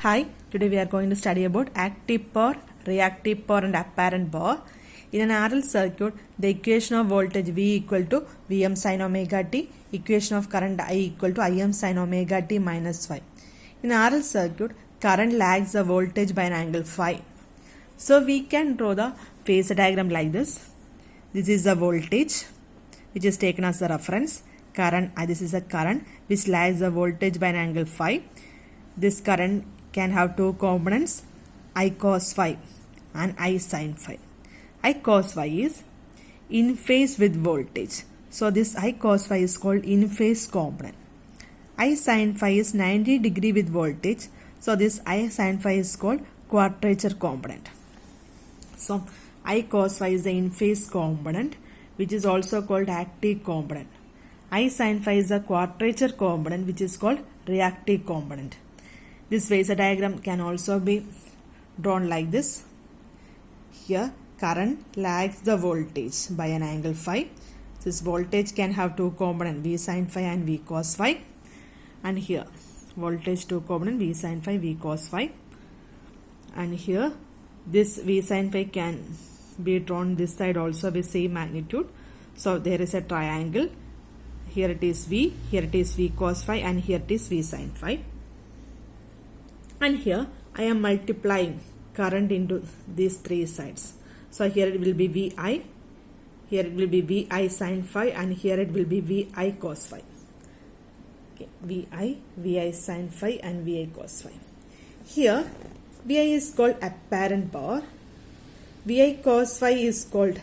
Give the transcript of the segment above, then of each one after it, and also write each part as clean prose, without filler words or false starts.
Hi, today we are going to study about active power, reactive power and apparent power. In an RL circuit, the equation of voltage V equal to Vm sin omega t, equation of current I equal to Im sin omega t minus phi. In RL circuit, current lags the voltage by an angle phi. So we can draw the phasor diagram like this. This is the voltage which is taken as the reference. Current, this is a current which lags the voltage by an angle phi. This current can have two components, I cos phi and I sin phi. I cos phi is in phase with voltage. So this I cos phi is called in phase component. I sin phi is 90 degree with voltage. So this I sin phi is called quadrature component. So I cos phi is the in phase component which is also called active component. I sin phi is a quadrature component which is called reactive component. This phasor diagram can also be drawn like this. Here current lags the voltage by an angle phi. This voltage can have two components, V sin phi and V cos phi. And here voltage two component, V sin phi, V cos phi. And here this V sin phi can be drawn this side also with same magnitude. So there is a triangle. Here it is V, here it is V cos phi and here it is V sin phi. And here I am multiplying current into these three sides. So here it will be VI, here it will be VI sin phi and here it will be VI cos phi. Okay, VI sin phi and VI cos phi. Here VI is called apparent power, VI cos phi is called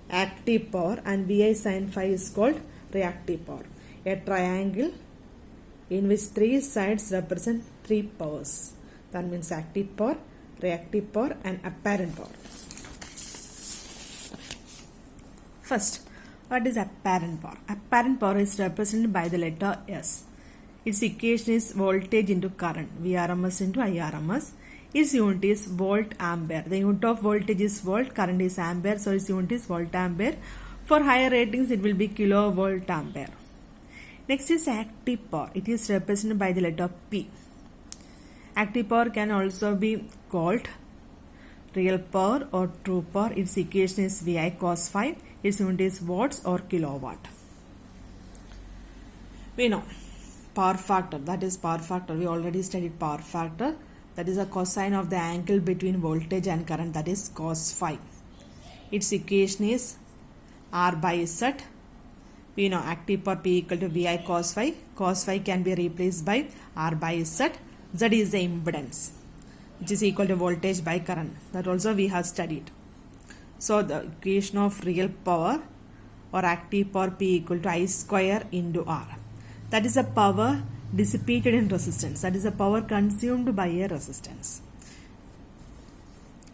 active power and VI sin phi is called reactive power. A triangle in which three sides represent three powers. That means active power, reactive power and apparent power. First, what is apparent power? Apparent power is represented by the letter S. Its equation is voltage into current, Vrms into Irms. Its unit is volt ampere. The unit of voltage is volt, current is ampere, so its unit is volt ampere. For higher ratings, it will be kilovolt ampere. Next is active power. It is represented by the letter P. Active power can also be called real power or true power. Its equation is VI cos phi. Its unit is watts or kilowatt. We know power factor. That is power factor. We already studied power factor. That is a cosine of the angle between voltage and current. That is cos phi. Its equation is R by Z. We know active power P equal to VI cos phi. Cos phi can be replaced by R by Z. Z is the impedance, which is equal to voltage by current. That also we have studied. So the equation of real power or active power P equal to I square into R. That is a power dissipated in resistance. That is a power consumed by a resistance.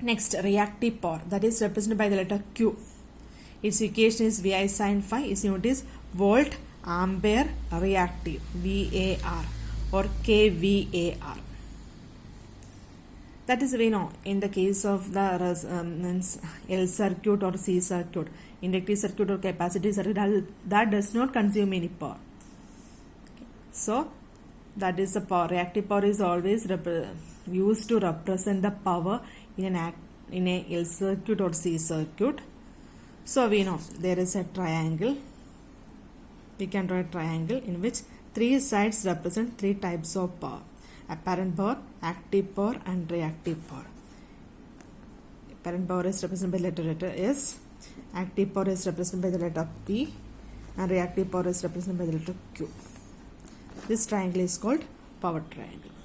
Next, reactive power. That is represented by the letter Q. Its equation is VI sin phi. Its unit is volt ampere reactive, VAR or kVAR. That is, we know in the case of the L circuit or C circuit, inductive circuit or capacitive circuit, that does not consume any power. Okay. So that is the power. Reactive power is always used to represent the power in a L circuit or C circuit. So we know there is a triangle. We can draw a triangle in which three sides represent three types of power: apparent power, active power and reactive power. Apparent power is represented by the letter S, active power is represented by the letter P and reactive power is represented by the letter Q. This triangle is called power triangle.